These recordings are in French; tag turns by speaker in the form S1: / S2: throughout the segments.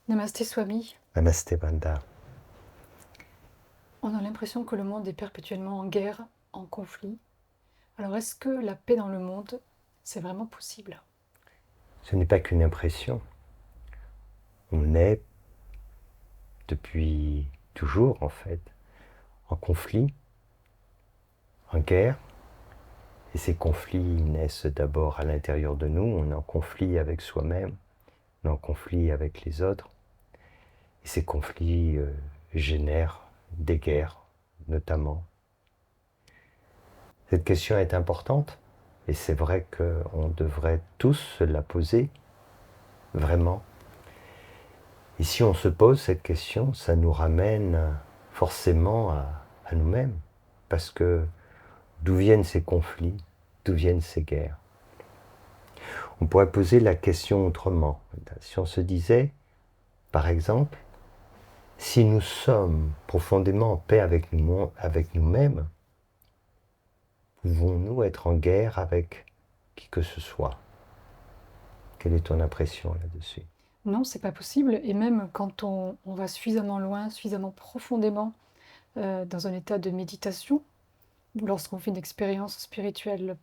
S1: Namasté Swami,
S2: Namasté Vanda.
S1: on a l'impression que le monde est perpétuellement en guerre, en conflit. Alors est-ce que la paix dans le monde, c'est vraiment possible?
S2: Ce n'est pas qu'une impression. On est, depuis toujours en fait, en conflit, en guerre. Et ces conflits naissent d'abord à l'intérieur de nous. On est en conflit avec soi-même, on est en conflit avec les autres. Et ces conflits génèrent des guerres, notamment. Cette question est importante. Et c'est vrai qu'on devrait tous se la poser, vraiment. Et si on se pose cette question, ça nous ramène forcément à nous-mêmes. Parce que d'où viennent ces conflits? D'où viennent ces guerres? On pourrait poser la question autrement. Si on se disait, par exemple, si nous sommes profondément en paix avec nous-mêmes, pouvons-nous être en guerre avec qui que ce soit? Quelle est ton impression là-dessus?
S1: Non, c'est pas possible. Et même quand on va suffisamment loin, suffisamment profondément dans un état de méditation, ou lorsqu'on fait une expérience spirituelle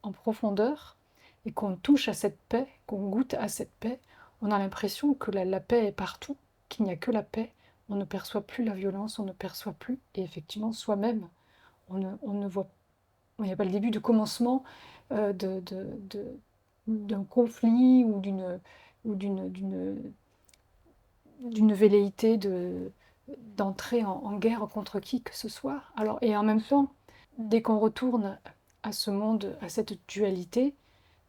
S1: en profondeur, et qu'on touche à cette paix, qu'on goûte à cette paix, on a l'impression que la paix est partout, qu'il n'y a que la paix. On ne perçoit plus la violence, on ne perçoit plus, et effectivement, soi-même, on ne voit, il n'y a pas le début du commencement euh, de, de- de- d'un conflit ou d'une velléité d'entrer en guerre contre qui que ce soit. Alors, et en même temps, dès qu'on retourne à ce monde, à cette dualité,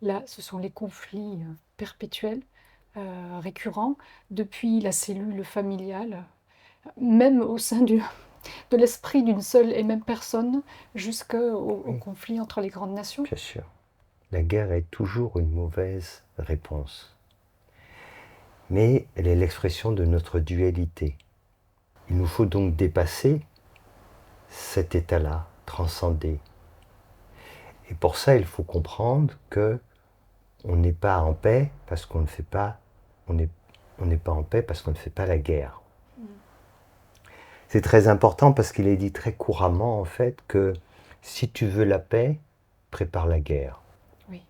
S1: là, ce sont les conflits perpétuels, récurrents, depuis la cellule familiale, même au sein de l'esprit d'une seule et même personne, jusqu'au
S2: Oui,
S1: conflit entre les grandes nations.
S2: bien sûr. La guerre est toujours une mauvaise réponse. Mais elle est l'expression de notre dualité. Il nous faut donc dépasser cet état-là, transcender. Et pour ça, il faut comprendre que on n'est pas en paix parce qu'on ne fait pas, on n'est pas en paix parce qu'on ne fait pas la guerre. C'est très important parce qu'il est dit très couramment en fait que si tu veux la paix, prépare la guerre.
S1: Oui,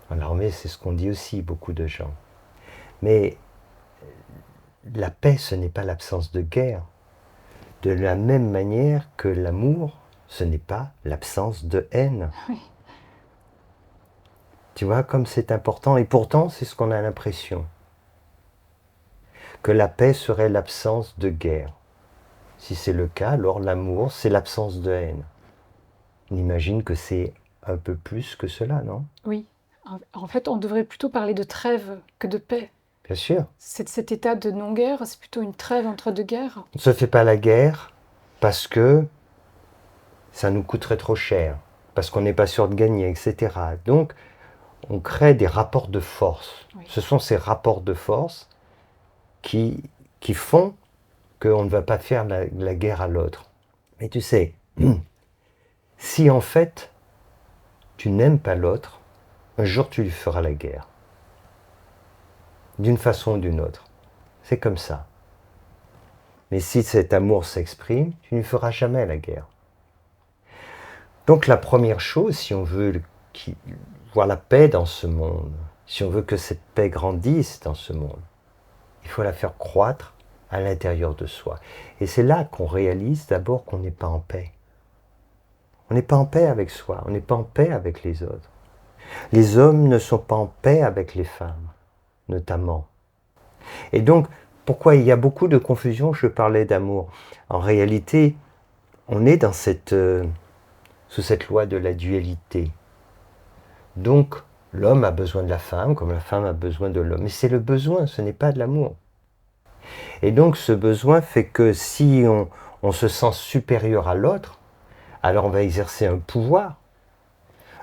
S2: Dans l'armée, c'est ce qu'on dit aussi beaucoup de gens. Mais la paix, ce n'est pas l'absence de guerre. De la même manière que l'amour, ce n'est pas l'absence de haine.
S1: oui.
S2: Tu vois, comme c'est important, et pourtant, c'est ce qu'on a l'impression. Que la paix serait l'absence de guerre. Si c'est le cas, alors l'amour, c'est l'absence de haine. On imagine que c'est un peu plus que cela, non?
S1: Oui. En fait, on devrait plutôt parler de trêve que de paix.
S2: Bien sûr.
S1: Cet état de non-guerre, c'est plutôt une trêve entre deux guerres.
S2: On ne se fait pas la guerre parce que ça nous coûterait trop cher, parce qu'on n'est pas sûr de gagner, etc. Donc, on crée des rapports de force.
S1: Oui.
S2: Ce sont ces rapports de force qui, qui font qu'on ne va pas faire la guerre à l'autre. Mais tu sais, si en fait tu n'aimes pas l'autre, un jour tu lui feras la guerre. D'une façon ou d'une autre. C'est comme ça. Mais si cet amour s'exprime, tu ne feras jamais la guerre. Donc la première chose, si on veut voir la paix dans ce monde, si on veut que cette paix grandisse dans ce monde, il faut la faire croître à l'intérieur de soi. Et c'est là qu'on réalise d'abord qu'on n'est pas en paix. On n'est pas en paix avec soi, on n'est pas en paix avec les autres. Les hommes ne sont pas en paix avec les femmes, notamment. Et donc, pourquoi il y a beaucoup de confusion? Je parlais d'amour. En réalité, on est dans sous cette loi de la dualité. Donc, l'homme a besoin de la femme comme la femme a besoin de l'homme. Mais c'est le besoin, ce n'est pas de l'amour. Et donc, ce besoin fait que si on se sent supérieur à l'autre, alors on va exercer un pouvoir.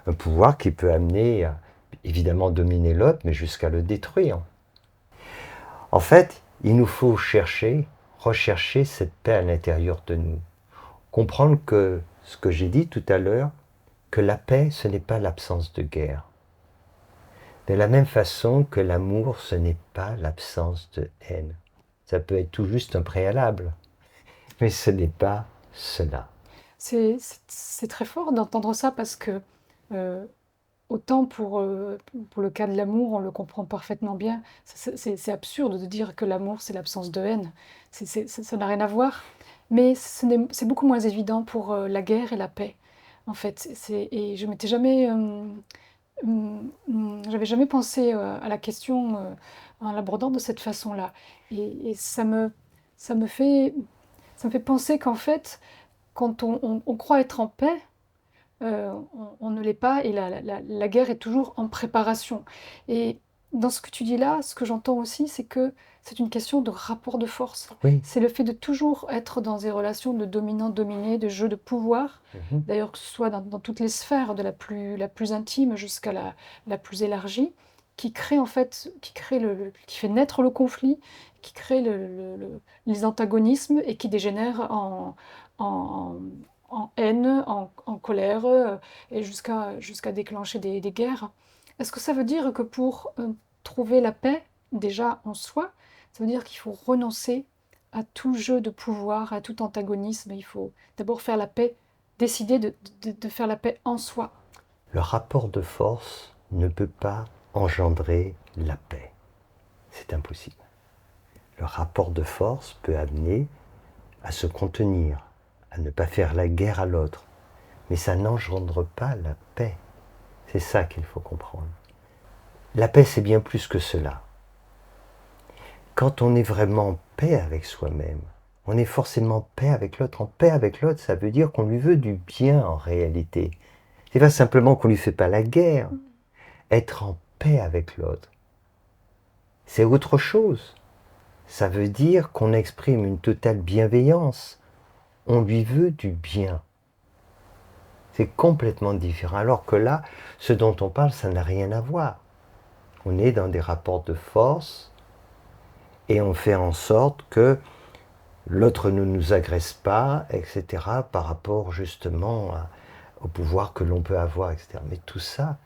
S2: Un pouvoir qui peut amener à, évidemment, dominer l'autre, mais jusqu'à le détruire. En fait, il nous faut rechercher cette paix à l'intérieur de nous. Comprendre que, ce que j'ai dit tout à l'heure, que la paix, ce n'est pas l'absence de guerre. De la même façon que l'amour, ce n'est pas l'absence de haine. Ça peut être tout juste un préalable, mais ce n'est pas cela.
S1: C'est très fort d'entendre ça parce que euh, autant pour le cas de l'amour, on le comprend parfaitement bien. C'est absurde de dire que l'amour, c'est l'absence de haine. Ça n'a rien à voir. Mais c'est beaucoup moins évident pour la guerre et la paix, en fait. Et je m'étais jamais, j'avais jamais pensé à la question en l'abordant de cette façon-là. Et ça me fait, ça me fait penser qu'en fait, quand on croit être en paix, on ne l'est pas et la guerre est toujours en préparation. Et dans ce que tu dis là, ce que j'entends aussi, c'est que c'est une question de rapport de force.
S2: Oui.
S1: C'est le fait de toujours être dans des relations de dominant-dominé, de jeu de pouvoir, d'ailleurs que ce soit dans toutes les sphères, de la plus intime jusqu'à la plus élargie, qui crée en fait, qui fait naître le conflit, qui crée les antagonismes et qui dégénère en, en haine, en colère, et jusqu'à déclencher des guerres. Est-ce que ça veut dire que pour trouver la paix, déjà en soi, ça veut dire qu'il faut renoncer à tout jeu de pouvoir, à tout antagonisme? Il faut d'abord faire la paix, décider de faire la paix en soi.
S2: Le rapport de force ne peut pas engendrer la paix. C'est impossible. Le rapport de force peut amener à se contenir, à ne pas faire la guerre à l'autre. Mais ça n'engendre pas la paix. C'est ça qu'il faut comprendre. La paix, c'est bien plus que cela. Quand on est vraiment en paix avec soi-même, on est forcément en paix avec l'autre. En paix avec l'autre, ça veut dire qu'on lui veut du bien en réalité. C'est pas simplement qu'on lui fait pas la guerre. Être en paix avec l'autre, c'est autre chose. Ça veut dire qu'on exprime une totale bienveillance. On lui veut du bien. C'est complètement différent. Alors que là, ce dont on parle, ça n'a rien à voir. On est dans des rapports de force et on fait en sorte que l'autre ne nous agresse pas, etc., par rapport justement au pouvoir que l'on peut avoir, etc. Mais tout ça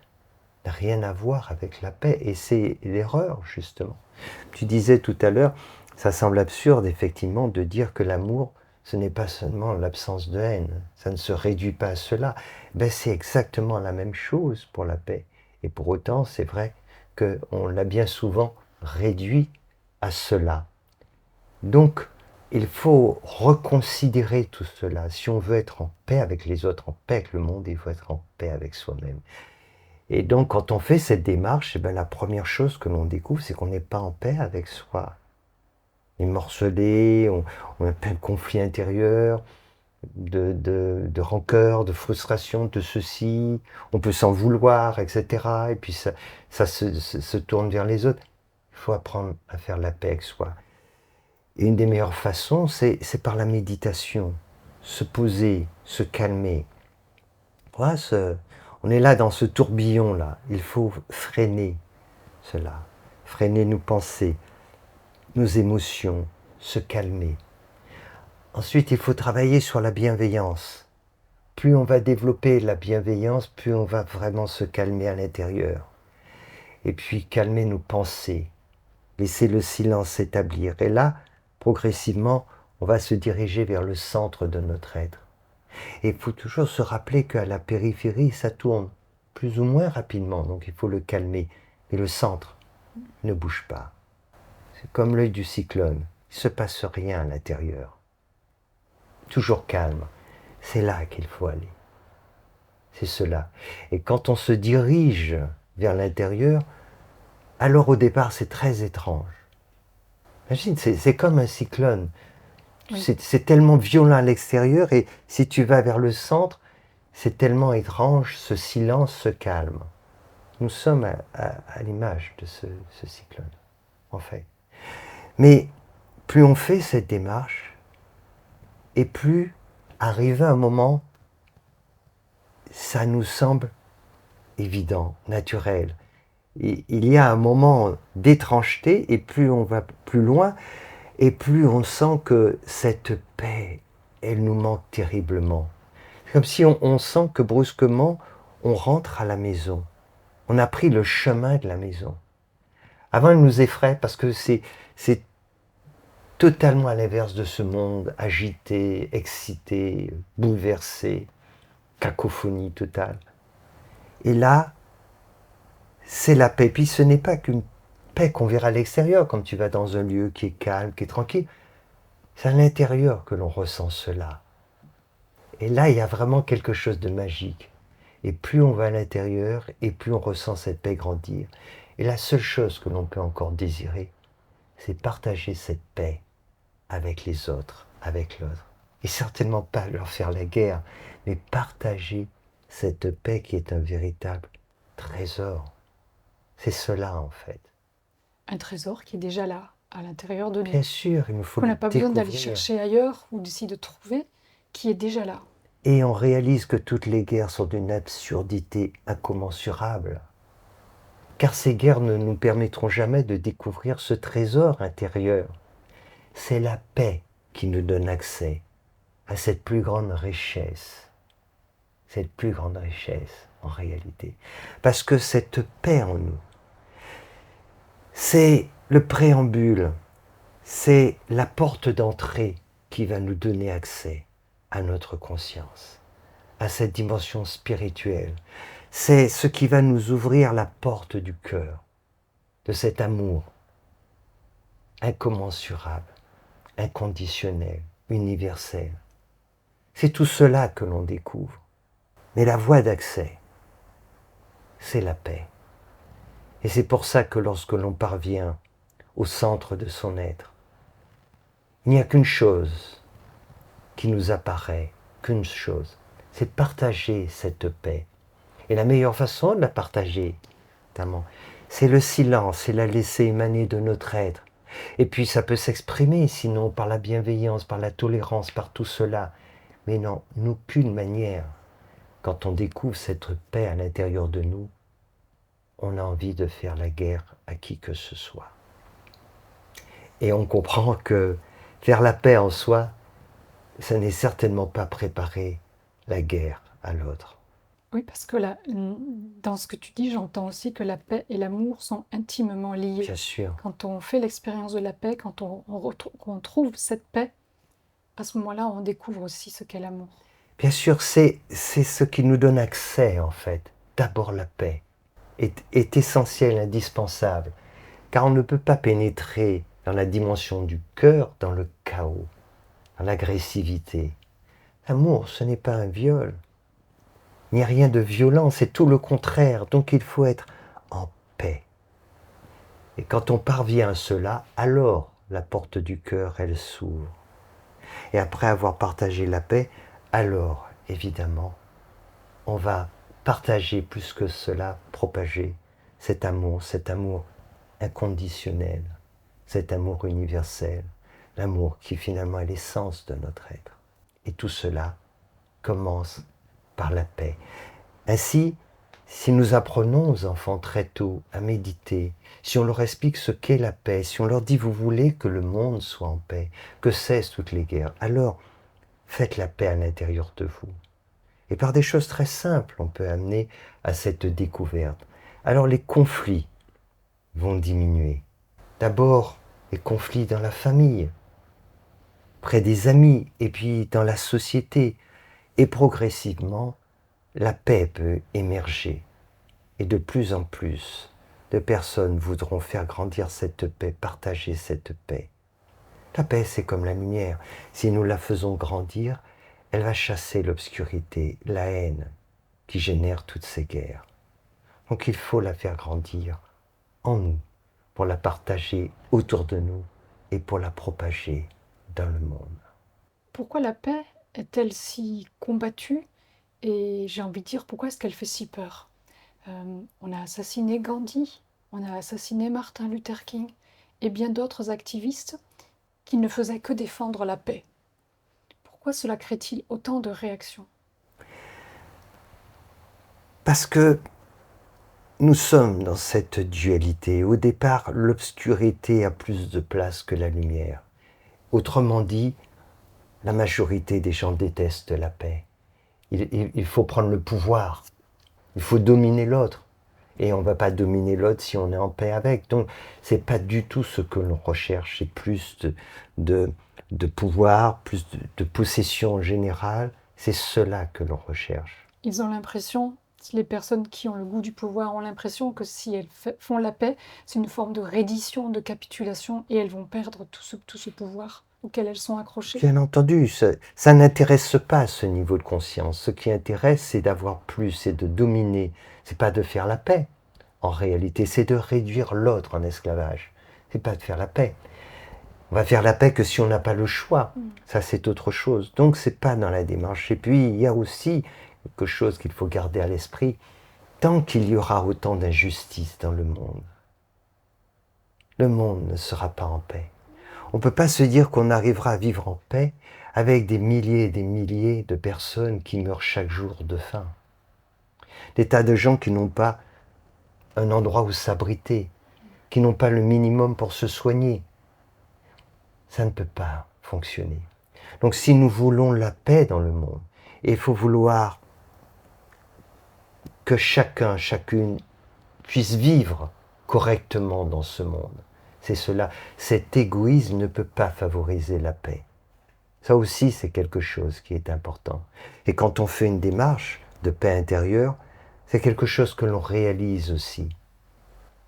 S2: n'a rien à voir avec la paix et c'est l'erreur, justement. Tu disais tout à l'heure, ça semble absurde, effectivement, de dire que l'amour, ce n'est pas seulement l'absence de haine, ça ne se réduit pas à cela. Ben, c'est exactement la même chose pour la paix. Et pour autant, c'est vrai qu'on l'a bien souvent réduit à cela. Donc, il faut reconsidérer tout cela. Si on veut être en paix avec les autres, en paix avec le monde, il faut être en paix avec soi-même. Et donc, quand on fait cette démarche, eh bien, la première chose que l'on découvre, c'est qu'on n'est pas en paix avec soi. On est morcelé, on a plein de conflits intérieurs, de rancœur, de frustration, de ceci, on peut s'en vouloir, etc. Et puis ça se tourne vers les autres. Il faut apprendre à faire la paix avec soi. Et une des meilleures façons, c'est par la méditation. Se poser, se calmer. Voilà, on est là dans ce tourbillon-là. Il faut freiner cela. Freiner nos pensées, nos émotions, se calmer. Ensuite, il faut travailler sur la bienveillance. Plus on va développer la bienveillance, plus on va vraiment se calmer à l'intérieur. Et puis calmer nos pensées, laisser le silence s'établir. Et là, progressivement, on va se diriger vers le centre de notre être. Et il faut toujours se rappeler qu'à la périphérie, ça tourne plus ou moins rapidement, donc il faut le calmer. Mais le centre ne bouge pas. C'est comme l'œil du cyclone, il ne se passe rien à l'intérieur. Toujours calme, c'est là qu'il faut aller. C'est cela. Et quand on se dirige vers l'intérieur, alors au départ c'est très étrange. Imagine, c'est comme un cyclone. Oui. C'est tellement violent à l'extérieur et si tu vas vers le centre, c'est tellement étrange, ce silence se calme. Nous sommes à l'image de ce cyclone, en fait. Mais plus on fait cette démarche, et plus, arrivé à un moment, ça nous semble évident, naturel. Et il y a un moment d'étrangeté, et plus on va plus loin, et plus on sent que cette paix, elle nous manque terriblement. C'est comme si on sent que brusquement, on rentre à la maison. On a pris le chemin de la maison. Avant, elle nous effraie parce que c'est totalement à l'inverse de ce monde agité, excité, bouleversé, cacophonie totale. Et là, c'est la paix. Puis ce n'est pas qu'une paix qu'on verra à l'extérieur, comme tu vas dans un lieu qui est calme, qui est tranquille. C'est à l'intérieur que l'on ressent cela. Et là, il y a vraiment quelque chose de magique. Et plus on va à l'intérieur, et plus on ressent cette paix grandir. Et la seule chose que l'on peut encore désirer, c'est partager cette paix avec les autres, avec l'autre. Et certainement pas leur faire la guerre, mais partager cette paix qui est un véritable trésor. C'est cela en fait.
S1: Un trésor qui est déjà là, à l'intérieur de nous.
S2: Bien sûr, il nous faut
S1: Qu'on
S2: le
S1: n'a pas besoin d'aller
S2: découvrir.
S1: chercher ailleurs ou d'essayer de trouver, qui est déjà là.
S2: Et on réalise que toutes les guerres sont d'une absurdité incommensurable. Car ces guerres ne nous permettront jamais de découvrir ce trésor intérieur. C'est la paix qui nous donne accès à cette plus grande richesse. Cette plus grande richesse, en réalité. Parce que cette paix en nous, c'est le préambule, c'est la porte d'entrée qui va nous donner accès à notre conscience, à cette dimension spirituelle. C'est ce qui va nous ouvrir la porte du cœur, de cet amour incommensurable, inconditionnel, universel. C'est tout cela que l'on découvre. Mais la voie d'accès, c'est la paix. Et c'est pour ça que lorsque l'on parvient au centre de son être, il n'y a qu'une chose qui nous apparaît, qu'une chose, c'est de partager cette paix. Et la meilleure façon de la partager, notamment, c'est le silence, c'est la laisser émaner de notre être. Et puis ça peut s'exprimer, sinon par la bienveillance, par la tolérance, par tout cela. Mais non, aucune manière. Quand on découvre cette paix à l'intérieur de nous, on a envie de faire la guerre à qui que ce soit. Et on comprend que faire la paix en soi, ça n'est certainement pas préparer la guerre à l'autre.
S1: Oui, parce que là, dans ce que tu dis, j'entends aussi que la paix et l'amour sont intimement liés.
S2: Bien sûr.
S1: Quand on fait l'expérience de la paix, quand on trouve cette paix, à ce moment-là, on découvre aussi ce qu'est l'amour.
S2: Bien sûr, c'est ce qui nous donne accès, en fait. D'abord, la paix est essentielle, indispensable, car on ne peut pas pénétrer dans la dimension du cœur, dans le chaos, dans l'agressivité. L'amour, ce n'est pas un viol. Il n'y a rien de violent, c'est tout le contraire. Donc il faut être en paix. Et quand on parvient à cela, alors la porte du cœur, elle s'ouvre. Et après avoir partagé la paix, alors, évidemment, on va partager plus que cela, propager cet amour inconditionnel, cet amour universel, l'amour qui finalement est l'essence de notre être. Et tout cela commence par la paix. Ainsi, si nous apprenons aux enfants très tôt à méditer, si on leur explique ce qu'est la paix, si on leur dit « vous voulez que le monde soit en paix, que cessent toutes les guerres », alors faites la paix à l'intérieur de vous. Et par des choses très simples, on peut amener à cette découverte. Alors les conflits vont diminuer. D'abord, les conflits dans la famille, près des amis, et puis dans la société. Et progressivement, la paix peut émerger. Et de plus en plus de personnes voudront faire grandir cette paix, partager cette paix. La paix, c'est comme la lumière. Si nous la faisons grandir, elle va chasser l'obscurité, la haine qui génère toutes ces guerres. Donc il faut la faire grandir en nous, pour la partager autour de nous et pour la propager dans le monde.
S1: Pourquoi la paix est-elle si combattue? Et j'ai envie de dire, pourquoi est-ce qu'elle fait si peur? On a assassiné Gandhi, on a assassiné Martin Luther King et bien d'autres activistes qui ne faisaient que défendre la paix. Pourquoi cela crée-t-il autant de réactions?
S2: Parce que nous sommes dans cette dualité. Au départ, l'obscurité a plus de place que la lumière. Autrement dit, la majorité des gens détestent la paix. Il faut prendre le pouvoir. Il faut dominer l'autre. Et on ne va pas dominer l'autre si on est en paix avec. Donc, ce n'est pas du tout ce que l'on recherche. C'est plus de pouvoir, plus de possession générale. C'est cela que l'on recherche.
S1: Ils ont l'impression, les personnes qui ont le goût du pouvoir ont l'impression que si elles font la paix, c'est une forme de reddition, de capitulation, et elles vont perdre tout ce pouvoir auquel elles sont accrochées.
S2: Bien entendu, ça n'intéresse pas ce niveau de conscience. Ce qui intéresse, c'est d'avoir plus et de dominer. C'est pas de faire la paix. En réalité, c'est de réduire l'autre en esclavage. C'est pas de faire la paix. On va faire la paix que si on n'a pas le choix. Ça, c'est autre chose. Donc, c'est pas dans la démarche. Et puis, il y a aussi quelque chose qu'il faut garder à l'esprit. Tant qu'il y aura autant d'injustice dans le monde ne sera pas en paix. On ne peut pas se dire qu'on arrivera à vivre en paix avec des milliers et des milliers de personnes qui meurent chaque jour de faim. Des tas de gens qui n'ont pas un endroit où s'abriter, qui n'ont pas le minimum pour se soigner. Ça ne peut pas fonctionner. Donc si nous voulons la paix dans le monde, il faut vouloir que chacun, chacune puisse vivre correctement dans ce monde. C'est cela. Cet égoïsme ne peut pas favoriser la paix. Ça aussi, c'est quelque chose qui est important. Et quand on fait une démarche de paix intérieure, c'est quelque chose que l'on réalise aussi.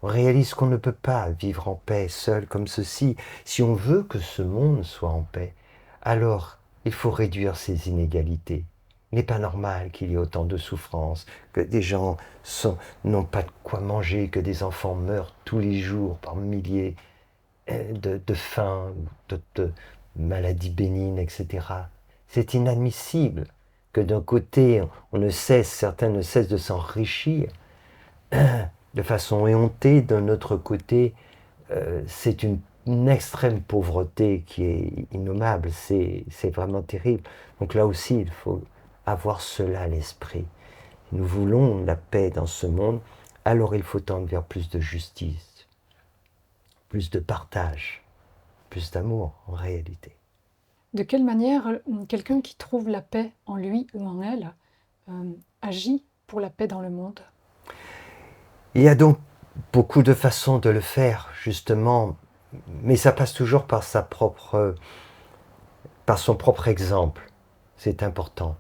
S2: On réalise qu'on ne peut pas vivre en paix seul comme ceci. Si on veut que ce monde soit en paix, alors il faut réduire ces inégalités. Il n'est pas normal qu'il y ait autant de souffrances, que des gens n'ont pas de quoi manger, que des enfants meurent tous les jours par milliers de faim, de maladies bénignes, etc. C'est inadmissible que d'un côté, certains ne cessent de s'enrichir de façon éhontée, d'un autre côté, c'est une extrême pauvreté qui est innommable, c'est vraiment terrible. Donc là aussi, il faut avoir cela à l'esprit. Si nous voulons la paix dans ce monde, alors il faut tendre vers plus de justice, plus de partage, plus d'amour en réalité.
S1: De quelle manière quelqu'un qui trouve la paix en lui ou en elle agit pour la paix dans le monde?
S2: Il y a donc beaucoup de façons de le faire, justement, mais ça passe toujours par son propre exemple. C'est important.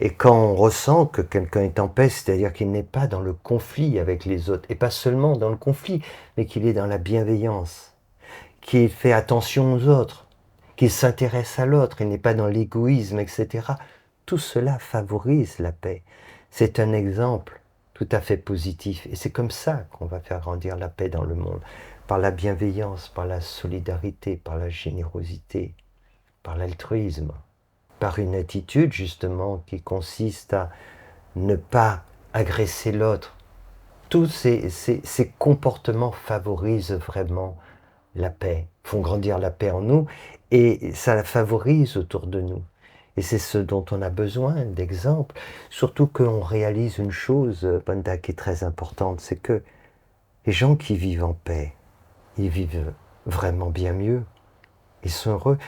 S2: Et quand on ressent que quelqu'un est en paix, c'est-à-dire qu'il n'est pas dans le conflit avec les autres, et pas seulement dans le conflit, mais qu'il est dans la bienveillance, qu'il fait attention aux autres, qu'il s'intéresse à l'autre, il n'est pas dans l'égoïsme, etc. Tout cela favorise la paix. C'est un exemple tout à fait positif. Et c'est comme ça qu'on va faire grandir la paix dans le monde. Par la bienveillance, par la solidarité, par la générosité, par l'altruisme. Par une attitude justement qui consiste à ne pas agresser l'autre. Tous ces comportements favorisent vraiment la paix, font grandir la paix en nous et ça la favorise autour de nous. Et c'est ce dont on a besoin d'exemples. Surtout qu'on réalise une chose, Banda, qui est très importante, c'est que les gens qui vivent en paix, ils vivent vraiment bien mieux. Ils sont heureux.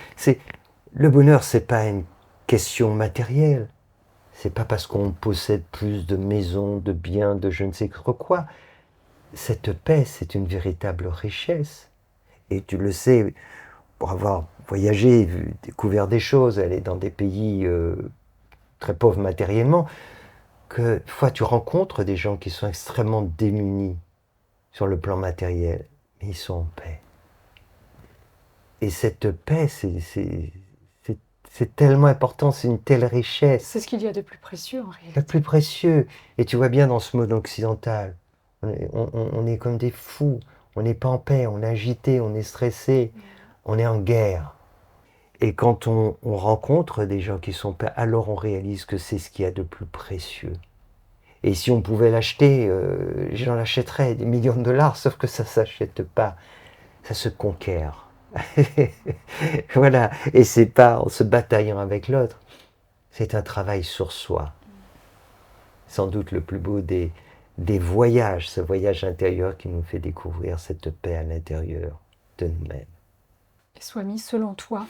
S2: Le bonheur, c'est pas une question matérielle. C'est pas parce qu'on possède plus de maisons, de biens, de je ne sais quoi. Cette paix, c'est une véritable richesse. Et tu le sais, pour avoir voyagé, découvert des choses, aller dans des pays très pauvres matériellement, que des fois tu rencontres des gens qui sont extrêmement démunis sur le plan matériel, mais ils sont en paix. Et cette paix, c'est tellement important, c'est une telle richesse.
S1: C'est ce qu'il y a de plus précieux en réalité.
S2: Le plus précieux. Et tu vois bien dans ce monde occidental, on est comme des fous, on n'est pas en paix, on est agité, on est stressé, on est en guerre. Et quand on rencontre des gens qui sont en paix, alors on réalise que c'est ce qu'il y a de plus précieux. Et si on pouvait l'acheter, j'en achèterais des millions de dollars, sauf que ça ne s'achète pas, ça se conquiert. Voilà, et c'est pas en se bataillant avec l'autre, c'est un travail sur soi. Sans doute le plus beau des voyages, ce voyage intérieur qui nous fait découvrir cette paix à l'intérieur de nous-mêmes.
S1: Et Swami, selon toi,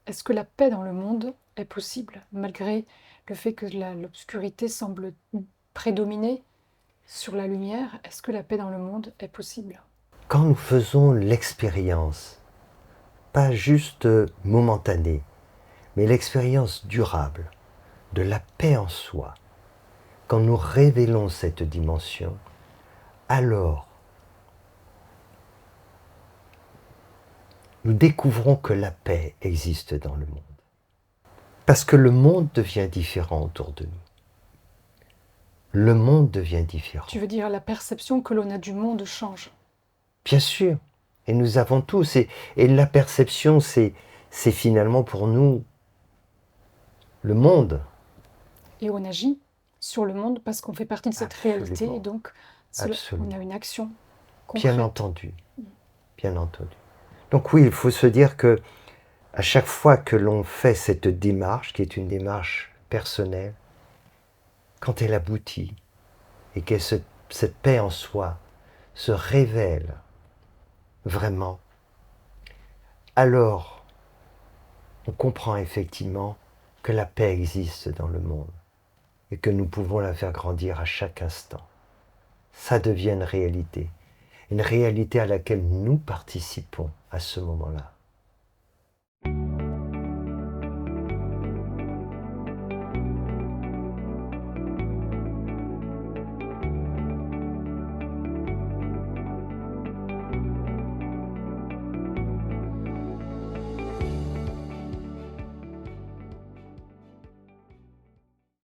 S1: est-ce que la paix dans le monde est possible, malgré le fait que l'obscurité semble prédominer? sur la lumière, est-ce que la paix dans le monde est possible?
S2: Quand nous faisons l'expérience, pas juste momentanée, mais l'expérience durable de la paix en soi, quand nous révélons cette dimension, alors nous découvrons que la paix existe dans le monde. Parce que le monde devient différent autour de nous. Le monde devient différent.
S1: Tu veux dire la perception que l'on a du monde change?
S2: Bien sûr. Et nous avons tous. Et la perception, c'est finalement pour nous le monde.
S1: Et on agit sur le monde parce qu'on fait partie de cette réalité
S2: Absolument.
S1: et donc
S2: Absolument.
S1: on a une action concrète.
S2: Bien entendu. Bien entendu. Donc oui, il faut se dire que à chaque fois que l'on fait cette démarche, qui est une démarche personnelle, quand elle aboutit et que cette paix en soi se révèle vraiment, alors on comprend effectivement que la paix existe dans le monde et que nous pouvons la faire grandir à chaque instant. Ça devient une réalité à laquelle nous participons à ce moment-là.